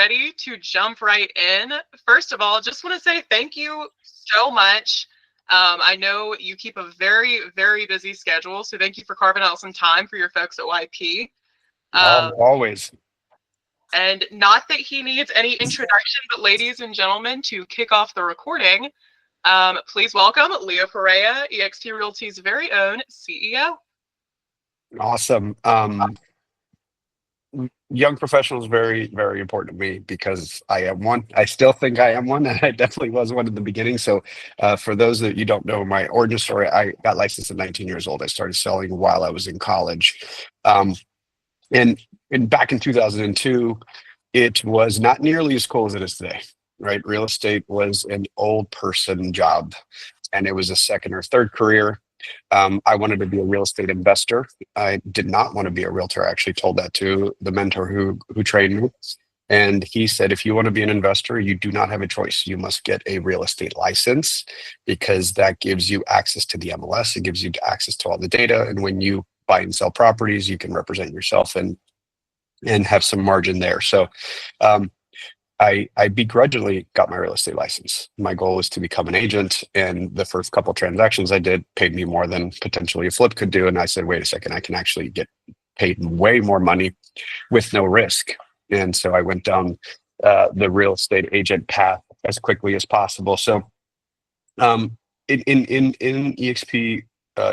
ready to jump right in. First of all, just want to say thank you so much. I know you keep a very, very busy schedule, so thank you for carving out some time for your folks at YP. Always. And not that he needs any introduction, but ladies and gentlemen, to kick off the recording, please welcome Leo Pareja, eXp Realty's very own CEO. Awesome. Young professionals very, very important to me because I am one. I still think I am one, and I definitely was one in the beginning. So for those that you don't know my origin story, I got licensed at 19 years old. I started selling while I was in college. And back in 2002, it was not nearly as cool as it is today, right? Real estate was an old person job, and it was a second or third career. I wanted to be a real estate investor. I did not want to be a realtor. I actually told that to the mentor who trained me. And he said, if you want to be an investor, you do not have a choice. You must get a real estate license because that gives you access to the MLS. It gives you access to all the data. And when you buy and sell properties, you can represent yourself and have some margin there. So I begrudgingly got my real estate license. My goal was to become an agent, and the first couple transactions I did paid me more than potentially a flip could do. And I said, wait a second, I can actually get paid way more money with no risk. And so I went down the real estate agent path as quickly as possible. So in eXp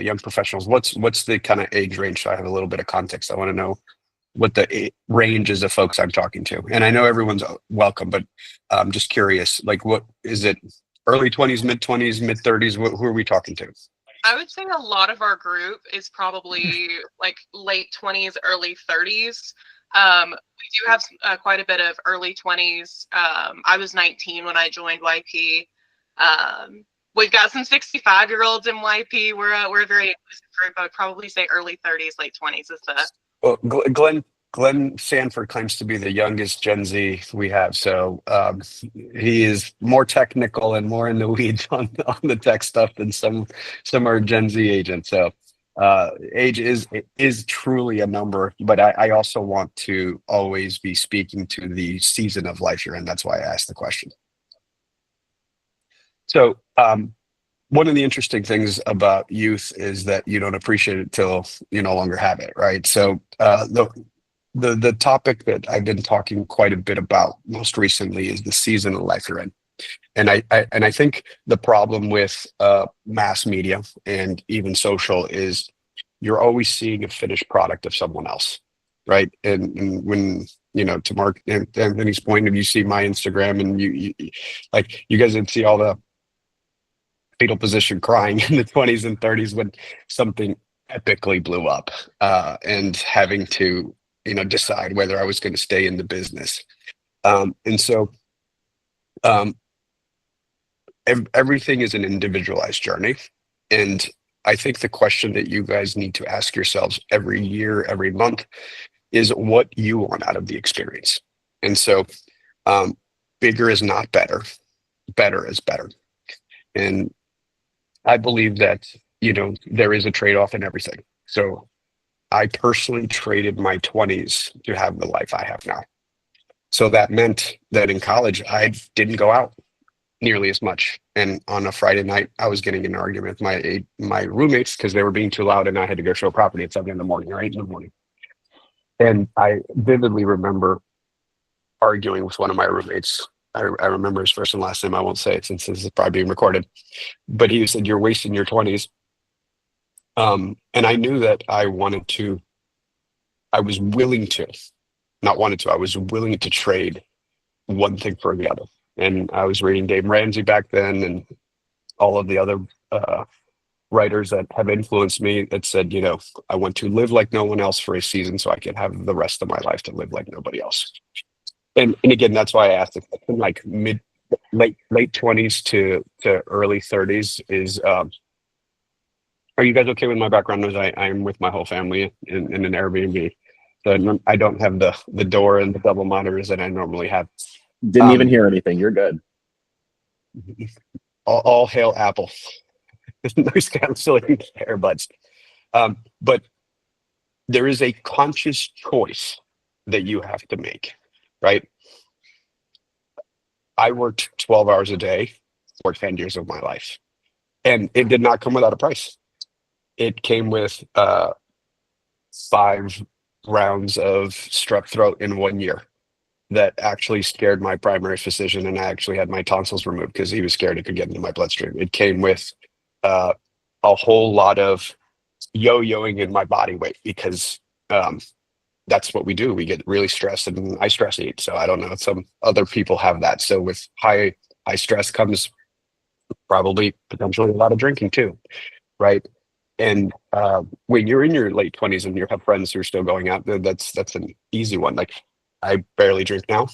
young professionals, what's the kind of age range? So I have a little bit of context. I want to know what the ranges of folks I'm talking to. And I know everyone's welcome, but I'm just curious, like, what is it? Early 20s, mid 20s, mid 30s? Who are we talking to? I would say a lot of our group is probably like late 20s, early 30s. We do have quite a bit of early 20s. I was 19 when I joined YP. We've got some 65-year-olds in YP. We're a very inclusive group. I would probably say early 30s, late 20s is the. Well, Glenn Sanford claims to be the youngest Gen Z we have, so he is more technical and more in the weeds on the tech stuff than some are Gen Z agents. So age is truly a number, but I also want to always be speaking to the season of life you're in. That's why I asked the question. So one of the interesting things about youth is that you don't appreciate it till you no longer have it, right? So the topic that I've been talking quite a bit about most recently is the season of life you're in. And I think the problem with mass media and even social is you're always seeing a finished product of someone else, right? And when, to Mark and Anthony's point, if you see my Instagram and you like, you guys didn't see all the fetal position crying in the 20s and 30s when something epically blew up, and having to decide whether I was going to stay in the business. And so everything is an individualized journey. And I think the question that you guys need to ask yourselves every year, every month, is what you want out of the experience. And so bigger is not better. Better is better. And I believe that, there is a trade-off in everything. So I personally traded my 20s to have the life I have now. So that meant that in college, I didn't go out nearly as much. And on a Friday night, I was getting in an argument with my roommates because they were being too loud and I had to go show property at 7 in the morning or 8 in the morning. And I vividly remember arguing with one of my roommates. I remember his first and last name. I won't say it since this is probably being recorded. But he said, "You're wasting your 20s." And I knew that I was willing to trade one thing for the other. And I was reading Dave Ramsey back then and all of the other writers that have influenced me that said, I want to live like no one else for a season so I can have the rest of my life to live like nobody else. And again, that's why I asked the question, like late 20s to early 30s is, are you guys okay with my background noise? I'm with my whole family in an Airbnb. So I don't have the door and the double monitors that I normally have. Didn't even hear anything. You're good. All hail Apple. Noise canceling earbuds. But there is a conscious choice that you have to make, right? I worked 12 hours a day for 10 years of my life, and it did not come without a price. It came with 5 rounds of strep throat in 1 year that actually scared my primary physician, and I actually had my tonsils removed because he was scared it could get into my bloodstream. It came with a whole lot of yo-yoing in my body weight because that's what we do. We get really stressed, and I stress eat. So I don't know, some other people have that. So with high stress comes probably potentially a lot of drinking too, right? And when you're in your late 20s and you have friends who are still going out, that's an easy one. Like, I barely drink now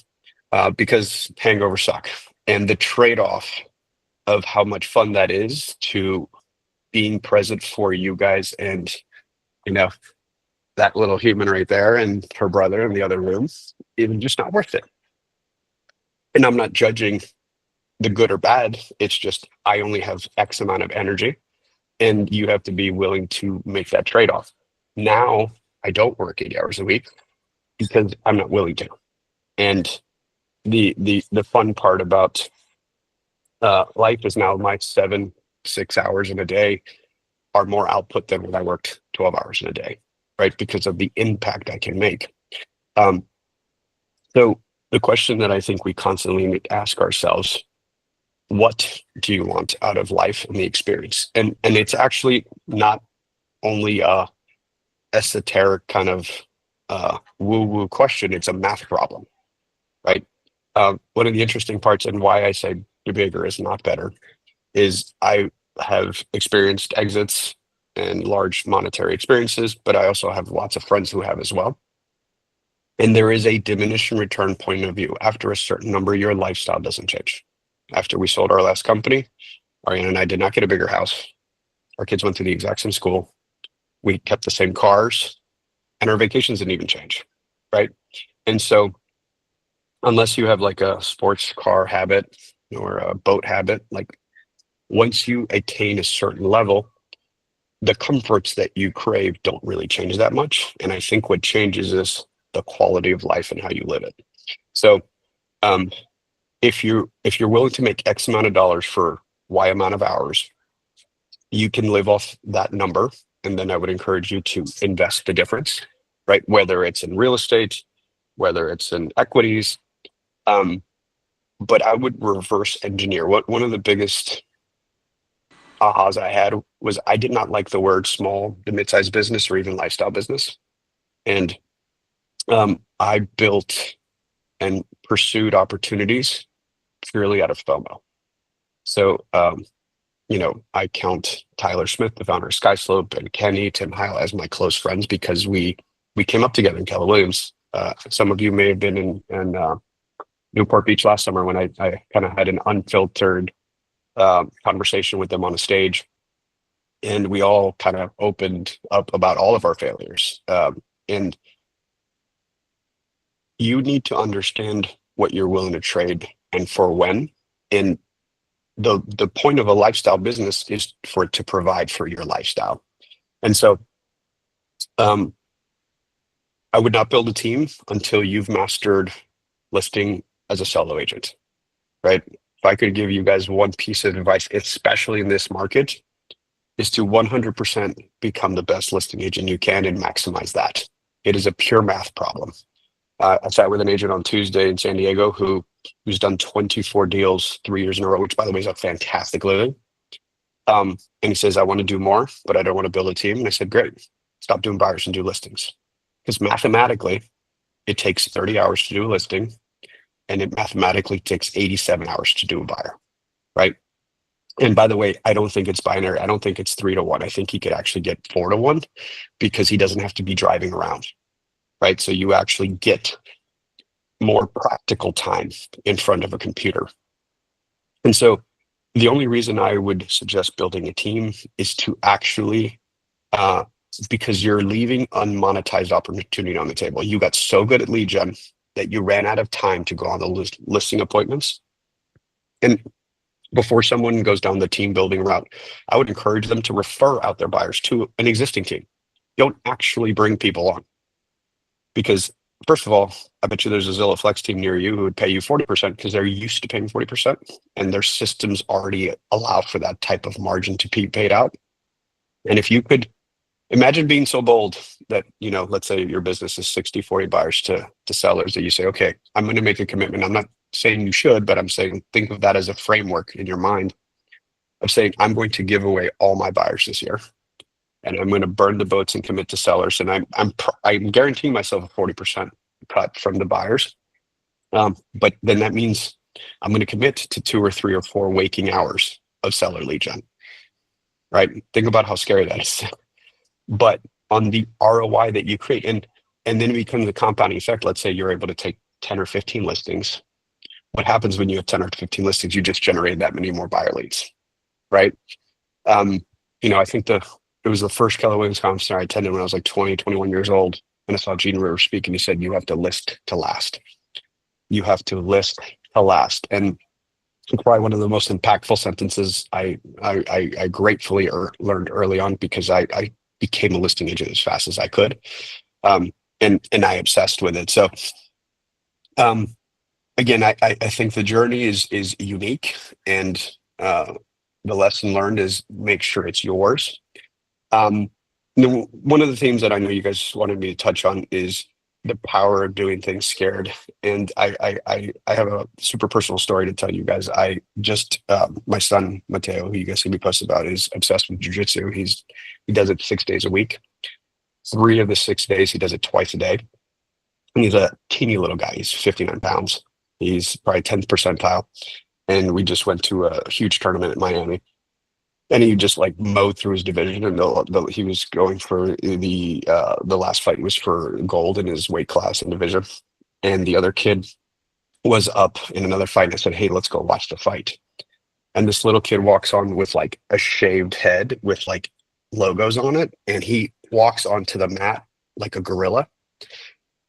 because hangovers suck. And the trade-off of how much fun that is to being present for you guys, and that little human right there and her brother in the other room, even just not worth it. And I'm not judging the good or bad. It's just I only have X amount of energy, and you have to be willing to make that trade-off. Now I don't work 8 hours a week because I'm not willing to. And the fun part about life is now my 6 hours in a day are more output than when I worked 12 hours in a day, right? Because of the impact I can make. So the question that I think we constantly need to ask ourselves, what do you want out of life and the experience? And it's actually not only a esoteric kind of woo-woo question, it's a math problem, right? One of the interesting parts, and why I say bigger is not better, is I have experienced exits and large monetary experiences, but I also have lots of friends who have as well. And there is a diminishing return point of view. After a certain number, your lifestyle doesn't change. After we sold our last company, Ariana and I did not get a bigger house. Our kids went to the exact same school. We kept the same cars, and our vacations didn't even change, right? And so unless you have like a sports car habit or a boat habit, like once you attain a certain level, the comforts that you crave don't really change that much. And I think what changes is the quality of life and how you live it. So if you're willing to make X amount of dollars for Y amount of hours, you can live off that number. And then I would encourage you to invest the difference, right? Whether it's in real estate, whether it's in equities. But I would reverse engineer. One of the biggest ahas I had was I did not like the word small to mid-sized business or even lifestyle business. And I built and pursued opportunities purely out of FOMO. So, I count Tyler Smith, the founder of SkySlope, and Kenny, Tim Heil as my close friends because we came up together in Keller Williams. Some of you may have been in Newport Beach last summer when I kind of had an unfiltered conversation with them on a stage, and we all kind of opened up about all of our failures. And you need to understand what you're willing to trade and for when. And the point of a lifestyle business is for it to provide for your lifestyle. And so I would not build a team until you've mastered listing as a solo agent, right? If I could give you guys one piece of advice, especially in this market, is to 100% become the best listing agent you can and maximize that. It is a pure math problem. I sat with an agent on Tuesday in San Diego who's done 24 deals 3 years in a row, which by the way is a fantastic living. And he says, I want to do more, but I don't want to build a team. And I said, great, stop doing buyers and do listings. Because mathematically, it takes 30 hours to do a listing, and it mathematically takes 87 hours to do a buyer, right? And by the way, I don't think it's binary. I don't think it's 3-1. I think he could actually get 4-1 because he doesn't have to be driving around, right? So you actually get more practical time in front of a computer. And so the only reason I would suggest building a team is to actually, because you're leaving unmonetized opportunity on the table. You got so good at lead gen that you ran out of time to go on the listing appointments. And before someone goes down the team building route, I would encourage them to refer out their buyers to an existing team. Don't actually bring people on, because first of all, I bet you there's a Zillow Flex team near you who would pay you 40% because they're used to paying 40% and their systems already allow for that type of margin to be paid out. And if you could imagine being so bold that, let's say your business is 60-40 buyers to sellers, that you say, okay, I'm going to make a commitment. I'm not saying you should, but I'm saying think of that as a framework in your mind of saying, I'm going to give away all my buyers this year. And I'm going to burn the boats and commit to sellers. And I'm guaranteeing myself a 40% cut from the buyers. But then that means I'm going to commit to 2 or 3 or 4 waking hours of seller lead gen. Right? Think about how scary that is. But on the ROI that you create, and then it becomes a compounding effect. Let's say you're able to take 10 or 15 listings. What happens when you have 10 or 15 listings? You just generate that many more buyer leads, right? I think it was the first Keller Williams conference I attended when I was like 20, 21 years old. And I saw Gene River speak, and he said, you have to list to last. You have to list to last. And it's probably one of the most impactful sentences I gratefully learned early on, because I became a listing agent as fast as I could. And I obsessed with it. So again, I think the journey is unique, and the lesson learned is make sure it's yours. One of the themes that I know you guys wanted me to touch on is the power of doing things scared. And I have a super personal story to tell you guys. I just my son Mateo, who you guys see me post about, is obsessed with jiu-jitsu. He does it 6 days a week. 3 of the 6 days he does it twice a day. And he's a teeny little guy. He's 59 pounds. He's probably 10th percentile. And we just went to a huge tournament in Miami. And he just like mowed through his division, and he was going for the last fight was for gold in his weight class and division. And the other kid was up in another fight, and I said, hey, let's go watch the fight. And this little kid walks on with like a shaved head with like logos on it, and he walks onto the mat like a gorilla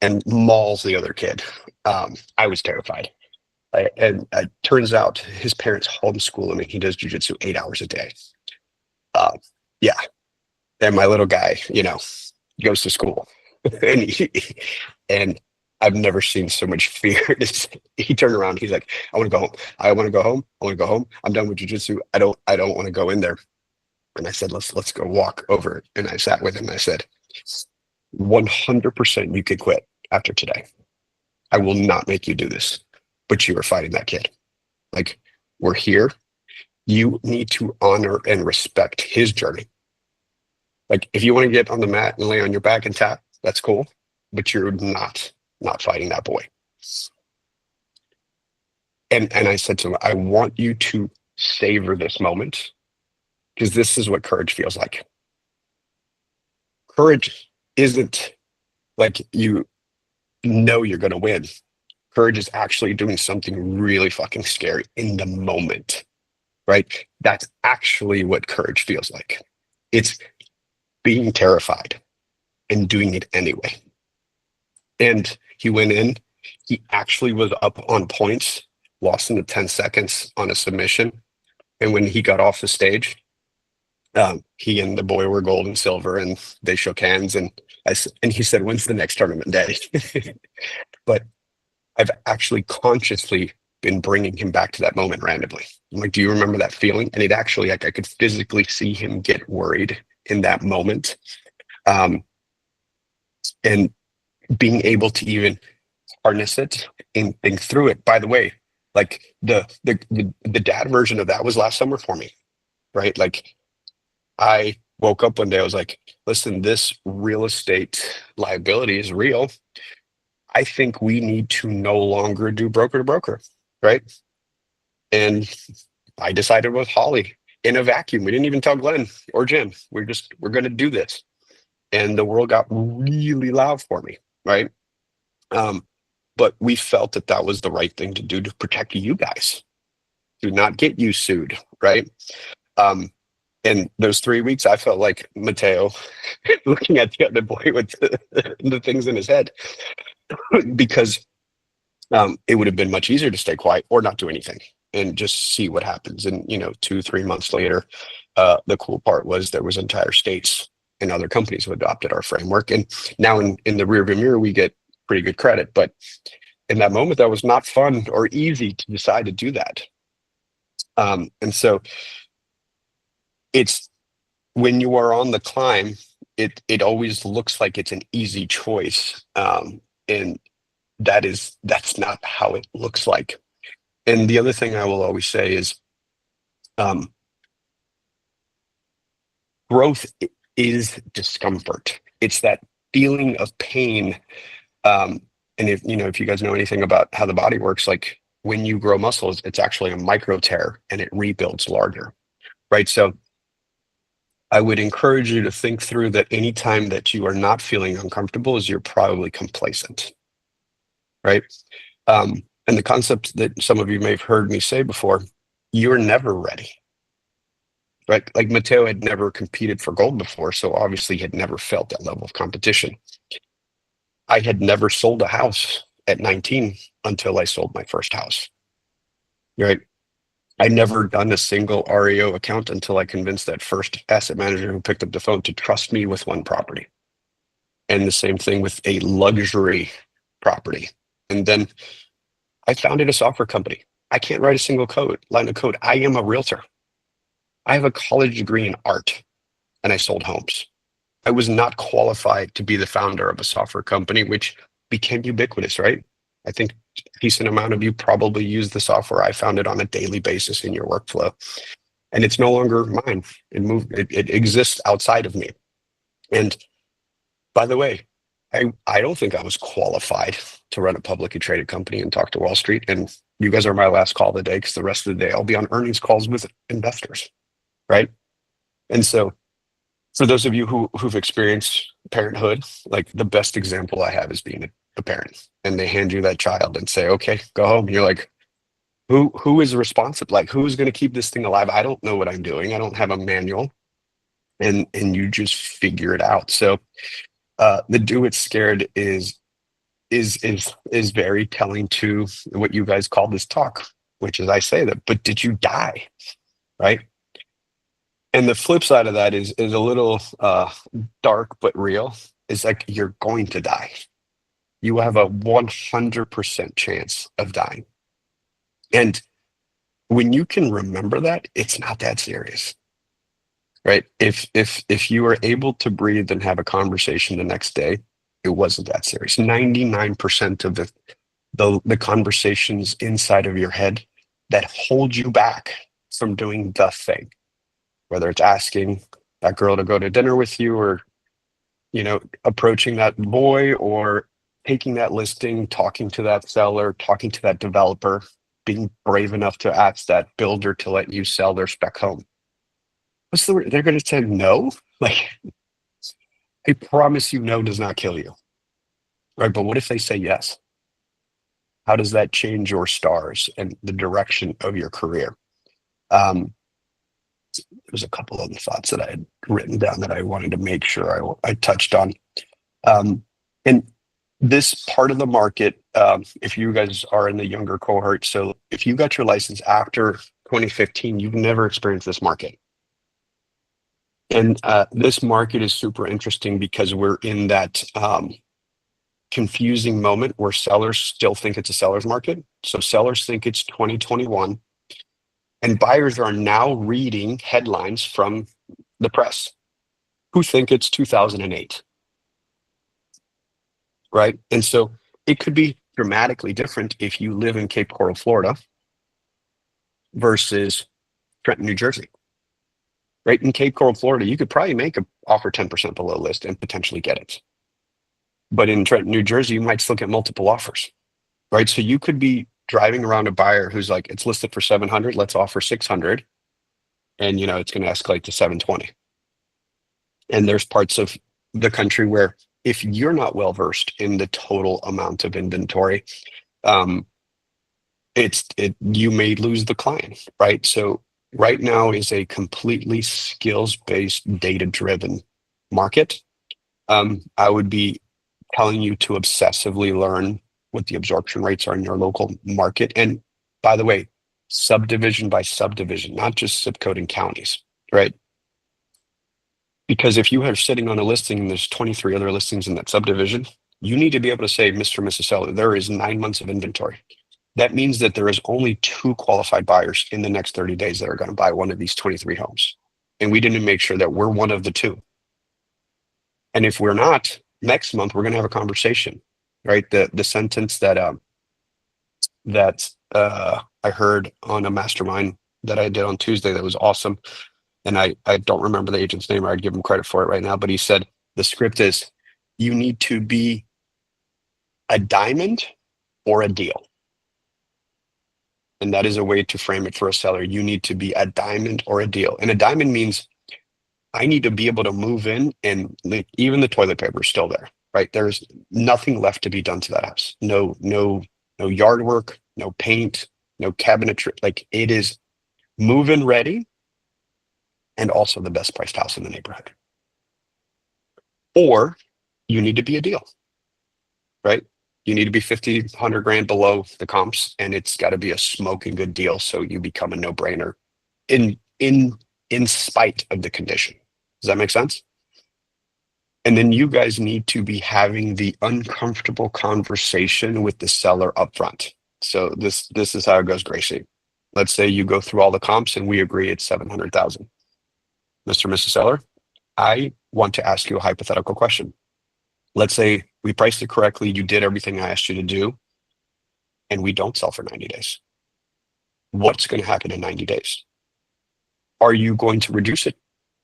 and mauls the other kid. I was terrified. And it turns out his parents homeschool him, and he does jujitsu 8 hours a day. Yeah. And my little guy, goes to school. and I've never seen so much fear. He turned around. He's like, I want to go home. I want to go home. I want to go home. I'm done with jujitsu. I don't want to go in there. And I said, let's go walk over. And I sat with him, and I said, 100% you could quit after today. I will not make you do this. But you are fighting that kid. Like, we're here. You need to honor and respect his journey. Like, if you want to get on the mat and lay on your back and tap, that's cool. But you're not fighting that boy. And I said to him, I want you to savor this moment, because this is what courage feels like. Courage isn't like you're going to win. Courage is actually doing something really fucking scary in the moment, right? That's actually what courage feels like. It's being terrified and doing it anyway. And he went in, he actually was up on points, lost in the 10 seconds on a submission. And when he got off the stage, he and the boy were gold and silver, and they shook hands. And he said, when's the next tournament day? But I've actually consciously been bringing him back to that moment randomly. I'm like, do you remember that feeling? And it actually, like, I could physically see him get worried in that moment. And being able to even harness it and think through it. By the way, like the dad version of that was last summer for me, right? Like, I woke up one day, I was like, listen, this real estate liability is real. I think we need to no longer do broker to broker, right? And I decided with Holly in a vacuum. We didn't even tell Glenn or Jim. We're going to do this. And the world got really loud for me, right? But we felt that was the right thing to do to protect you guys, to not get you sued, right? And those 3 weeks, I felt like Mateo looking at the other boy with the things in his head. Because it would have been much easier to stay quiet or not do anything and just see what happens. And 2-3 months later, the cool part was there was entire states and other companies who adopted our framework. And now in the rearview mirror, we get pretty good credit. But in that moment, that was not fun or easy to decide to do that. And so it's when you are on the climb, it always looks like it's an easy choice. And that's not how it looks like. And the other thing I will always say is growth is discomfort. It's that feeling of pain. And if you guys know anything about how the body works, like when you grow muscles, it's actually a micro tear and it rebuilds larger, right? So I would encourage you to think through that anytime that you are not feeling uncomfortable is you're probably complacent, right? And the concept that some of you may have heard me say before, you're never ready, right? Like Matteo had never competed for gold before, so obviously he had never felt that level of competition. I had never sold a house at 19 until I sold my first house, right? I never done a single REO account until I convinced that first asset manager who picked up the phone to trust me with one property. And the same thing with a luxury property. And then I founded a software company. I can't write a single line of code. I am a realtor. I have a college degree in art and I sold homes. I was not qualified to be the founder of a software company, which became ubiquitous, right? I think a decent amount of you probably use the software I founded on a daily basis in your workflow. And it's no longer mine. It exists outside of me. And by the way, I don't think I was qualified to run a publicly traded company and talk to Wall Street. And you guys are my last call of the day, because the rest of the day I'll be on earnings calls with investors, right? And so for those of you who've experienced parenthood, like the best example I have is being a parent, and they hand you that child and say, okay, go home. You're like, who is responsible? Like, who's going to keep this thing alive? I don't know what I'm doing. I don't have a manual. And you just figure it out. So the do it scared is very telling to what you guys call this talk, which is I say that, but did you die? Right? And the flip side of that is a little dark but real. Is like you're going to die. You have a 100% chance of dying. And when you can remember that, it's not that serious, right? If you are able to breathe and have a conversation the next day, it wasn't that serious. 99% of the conversations inside of your head that hold you back from doing the thing, whether it's asking that girl to go to dinner with you, or approaching that boy, or taking that listing, talking to that seller, talking to that developer, being brave enough to ask that builder to let you sell their spec home. What's the word? They're going to say no? Like, I promise you, no does not kill you, right? But what if they say yes? How does that change your stars and the direction of your career? There's a couple other thoughts that I had written down that I wanted to make sure I touched on. And this part of the market, if you guys are in the younger cohort, so if you got your license after 2015, you've never experienced this market. And this market is super interesting because we're in that confusing moment where sellers still think it's a seller's market. So sellers think it's 2021. And buyers are now reading headlines from the press who think it's 2008. Right? And so it could be dramatically different if you live in Cape Coral, Florida versus Trenton, New Jersey. Right? In Cape Coral, Florida, you could probably make an offer 10% below list and potentially get it. But in Trenton, New Jersey, you might still get multiple offers. Right? So you could be driving around a buyer who's like, it's listed for 700, let's offer 600. And it's going to escalate to 720. And there's parts of the country where if you're not well versed in the total amount of inventory, you may lose the client, right? So right now is a completely skills-based, data-driven market. I would be telling you to obsessively learn what the absorption rates are in your local market. And by the way, subdivision by subdivision, not just zip code and counties, right? Because if you are sitting on a listing and there's 23 other listings in that subdivision, you need to be able to say, Mr. and Mrs. Seller, there is 9 months of inventory. That means that there is only 2 qualified buyers in the next 30 days that are going to buy one of these 23 homes. And we didn't make sure that we're one of the 2. And if we're not, next month, we're going to have a conversation, right? The sentence that I heard on a mastermind that I did on Tuesday that was awesome. And I don't remember the agent's name, or I'd give him credit for it right now, but he said, the script is, you need to be a diamond or a deal. And that is a way to frame it for a seller. You need to be a diamond or a deal. And a diamond means I need to be able to move in and even the toilet paper is still there, right? There's nothing left to be done to that house. No yard work, no paint, no cabinetry. Like, it is move-in ready and also the best priced house in the neighborhood. Or you need to be a deal, right? You need to be 50, 100 grand below the comps, and it's got to be a smoking good deal. So you become a no-brainer in spite of the condition. Does that make sense? And then you guys need to be having the uncomfortable conversation with the seller up front. So this is how it goes, Gracie. Let's say you go through all the comps and we agree it's 700,000. Mr. and Mrs. Seller, I want to ask you a hypothetical question. Let's say we priced it correctly. You did everything I asked you to do, and we don't sell for 90 days. What's going to happen in 90 days? Are you going to reduce it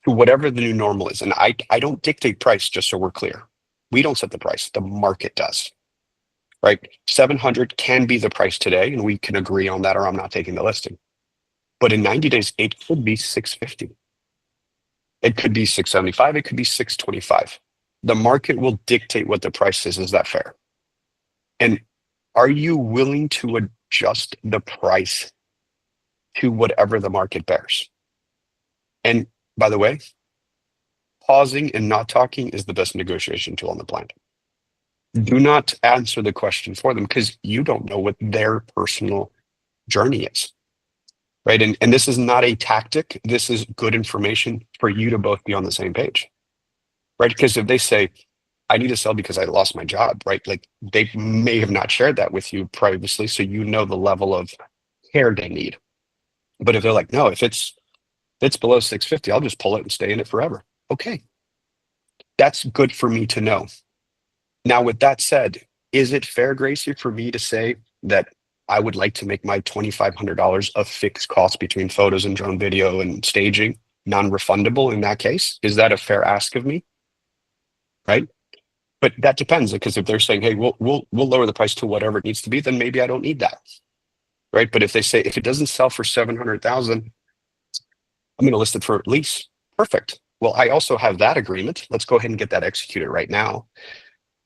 to whatever the new normal is? And I don't dictate price, just so we're clear. We don't set the price. The market does, right? 700 can be the price today, and we can agree on that, or I'm not taking the listing. But in 90 days, it could be 650. It could be 675. It could be 625. The market will dictate what the price is. Is that fair? And are you willing to adjust the price to whatever the market bears? And by the way, pausing and not talking is the best negotiation tool on the planet. Do not answer the question for them, because you don't know what their personal journey is, right? And this is not a tactic. This is good information for you to both be on the same page, right? Because if they say, I need to sell because I lost my job, right? Like, they may have not shared that with you previously, so you know the level of care they need. But if they're like, no, if it's below 650, I'll just pull it and stay in it forever. Okay. That's good for me to know. Now, with that said, is it fair, Gracie, for me to say that I would like to make my $2,500 of fixed costs between photos and drone video and staging non-refundable in that case? Is that a fair ask of me? Right? But that depends, because if they're saying, hey, we'll lower the price to whatever it needs to be, then maybe I don't need that. Right? But if they say, if it doesn't sell for 700,000, I'm going to list it for lease. Perfect. Well, I also have that agreement. Let's go ahead and get that executed right now,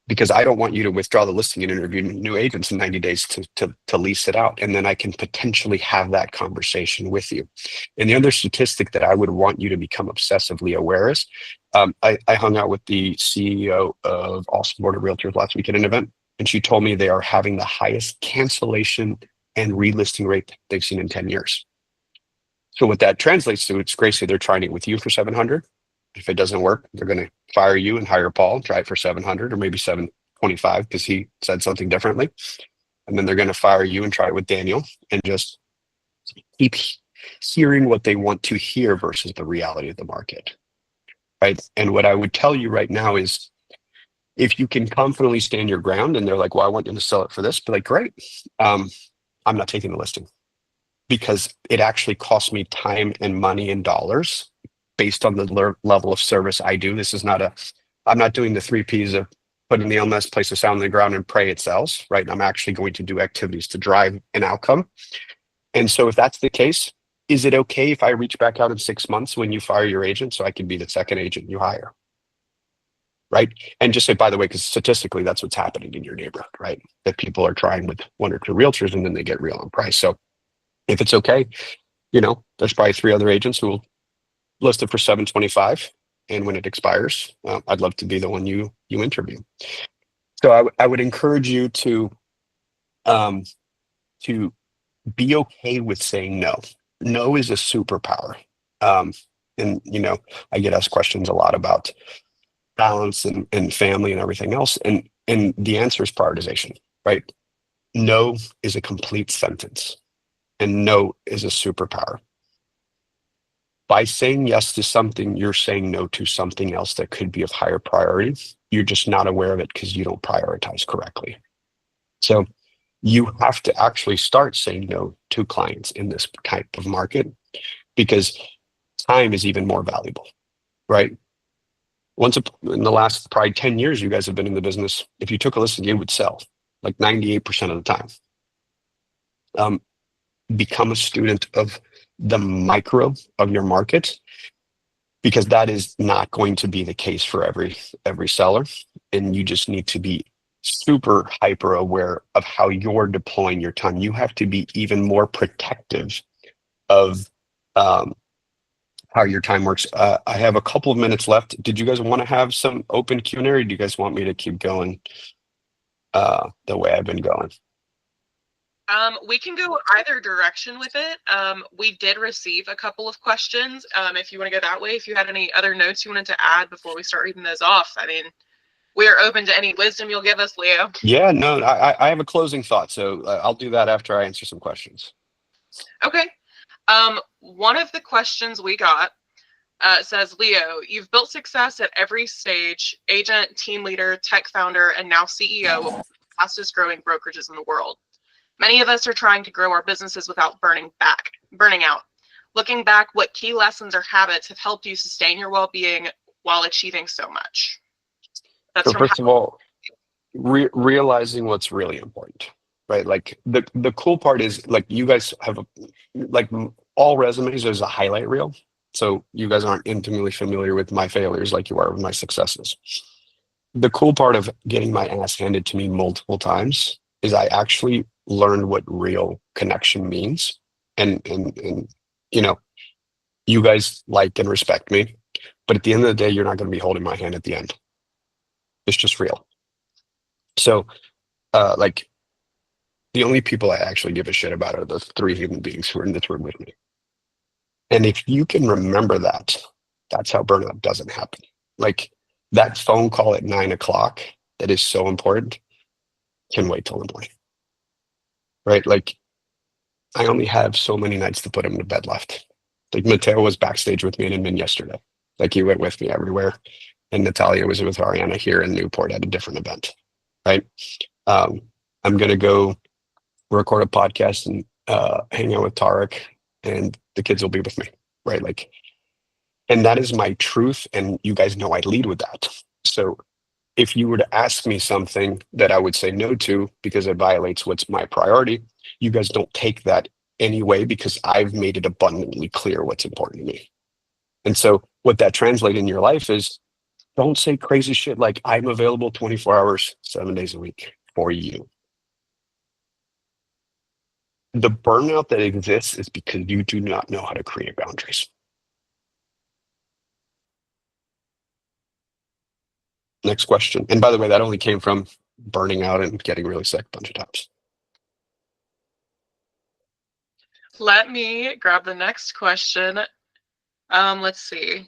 because I don't want you to withdraw the listing and interview new agents in 90 days to lease it out. And then I can potentially have that conversation with you. And the other statistic that I would want you to become obsessively aware is, I hung out with the CEO of Austin Board of Realtors last week at an event, and she told me they are having the highest cancellation and relisting rate they've seen in 10 years. So what that translates to, it's Gracie, they're trying it with you for 700. If it doesn't work, they're going to fire you and hire Paul, try it for 700 or maybe 725 because he said something differently. And then they're going to fire you and try it with Daniel, and just keep hearing what they want to hear versus the reality of the market. Right. And what I would tell you right now is, if you can confidently stand your ground and they're like, well, I want you to sell it for this, be like, great. I'm not taking the listing, because it actually costs me time and money and dollars based on the level of service I do. This is not I'm not doing the 3 Ps of putting the LMS, place a sound on the ground and pray it sells, right? I'm actually going to do activities to drive an outcome. And so if that's the case, is it okay if I reach back out in 6 months when you fire your agent so I can be the second agent you hire? Right? And just say, by the way, because statistically, that's what's happening in your neighborhood, right? That people are trying with 1 or 2 realtors and then they get real on price. So if it's okay, there's probably 3 other agents who will list it for 725. And when it expires, I'd love to be the one you interview. So I would encourage you to be okay with saying no. No is a superpower. And I get asked questions a lot about, balance and family and everything else. And the answer is prioritization, right? No is a complete sentence, and no is a superpower. By saying yes to something, you're saying no to something else that could be of higher priority. You're just not aware of it because you don't prioritize correctly. So you have to actually start saying no to clients in this type of market, because time is even more valuable, right? In the last probably 10 years, you guys have been in the business. If you took a listing, you would sell like 98% of the time. Become a student of the micro of your market, because that is not going to be the case for every seller. And you just need to be super hyper aware of how you're deploying your time. You have to be even more protective of how your time works. I have a couple of minutes left. Did you guys want to have some open Q&A, or do you guys want me to keep going the way I've been going? We can go either direction with it. We did receive a couple of questions. If you want to go that way, if you had any other notes you wanted to add before we start reading those off, I mean, we are open to any wisdom you'll give us, Leo. Yeah, no, I have a closing thought, so I'll do that after I answer some questions. Okay. One of the questions we got says, Leo, you've built success at every stage: agent, team leader, tech founder, and now CEO of the fastest growing brokerages in the world. Many of us are trying to grow our businesses without burning out. Looking back, what key lessons or habits have helped you sustain your well-being while achieving so much? So first of all, realizing what's really important, right? Like the cool part is, like, you guys have like all resumes, there's a highlight reel. So you guys aren't intimately familiar with my failures like you are with my successes. The cool part of getting my ass handed to me multiple times is I actually learned what real connection means. And you know, you guys like and respect me, but at the end of the day, you're not going to be holding my hand at the end. It's just real. So like, the only people I actually give a shit about are the 3 human beings who are in this room with me. And if you can remember that, that's how burnout doesn't happen. Like, that phone call at 9 o'clock that is so important can wait till the morning, right? Like, I only have so many nights to put him to bed left. Like, Mateo was backstage with me in Inman yesterday. Like, he went with me everywhere. And Natalia was with Ariana here in Newport at a different event, right? I'm going to go record a podcast and hang out with Tarek, and the kids will be with me, right? Like, and that is my truth. And you guys know I lead with that. So if you were to ask me something that I would say no to because it violates what's my priority, you guys don't take that anyway, because I've made it abundantly clear what's important to me. And so what that translates in your life is, don't say crazy shit like, I'm available 24 hours, 7 days a week for you. The burnout that exists is because you do not know how to create boundaries. Next question. And by the way, that only came from burning out and getting really sick a bunch of times. Let me grab the next question. Let's see.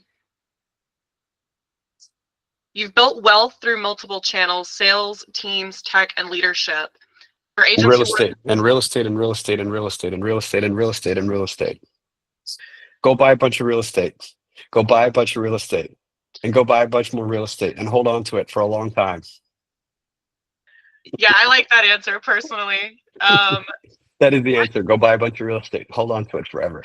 You've built wealth through multiple channels: sales, teams, tech, and leadership. For agents real estate and real estate and real estate and real estate and real estate and real estate and real estate. Go buy a bunch of real estate. Go buy a bunch of real estate. And go buy a bunch more real estate and hold on to it for a long time. Yeah, I like that answer personally. That is the answer. Go buy a bunch of real estate. Hold on to it forever.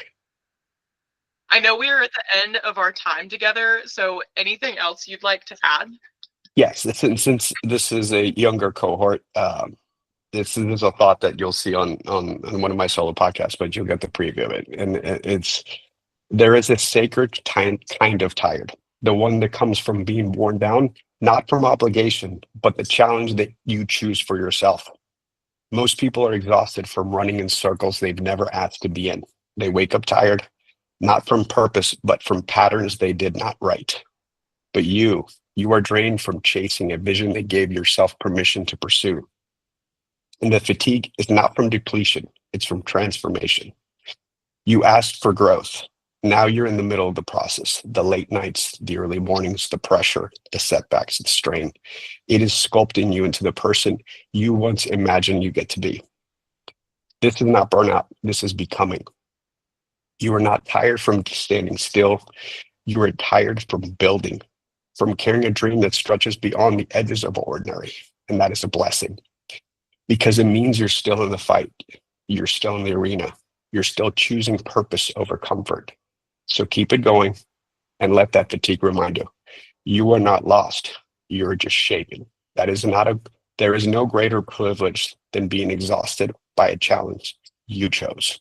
I know we are at the end of our time together, so anything else you'd like to add? Yes, since this is a younger cohort, this is a thought that you'll see on one of my solo podcasts, but you'll get the preview of it. And there is a sacred kind of tired, the one that comes from being worn down, not from obligation, but the challenge that you choose for yourself. Most people are exhausted from running in circles they've never asked to be in. They wake up tired, not from purpose, but from patterns they did not write. But you are drained from chasing a vision that gave yourself permission to pursue. And the fatigue is not from depletion, it's from transformation. You asked for growth. Now you're in the middle of the process, the late nights, the early mornings, the pressure, the setbacks, the strain. It is sculpting you into the person you once imagined you get to be. This is not burnout. This is becoming. You are not tired from standing still. You are tired from building, from carrying a dream that stretches beyond the edges of ordinary. And that is a blessing because it means you're still in the fight. You're still in the arena. You're still choosing purpose over comfort. So keep it going and let that fatigue remind you, you are not lost. You're just shaping. There is no greater privilege than being exhausted by a challenge you chose.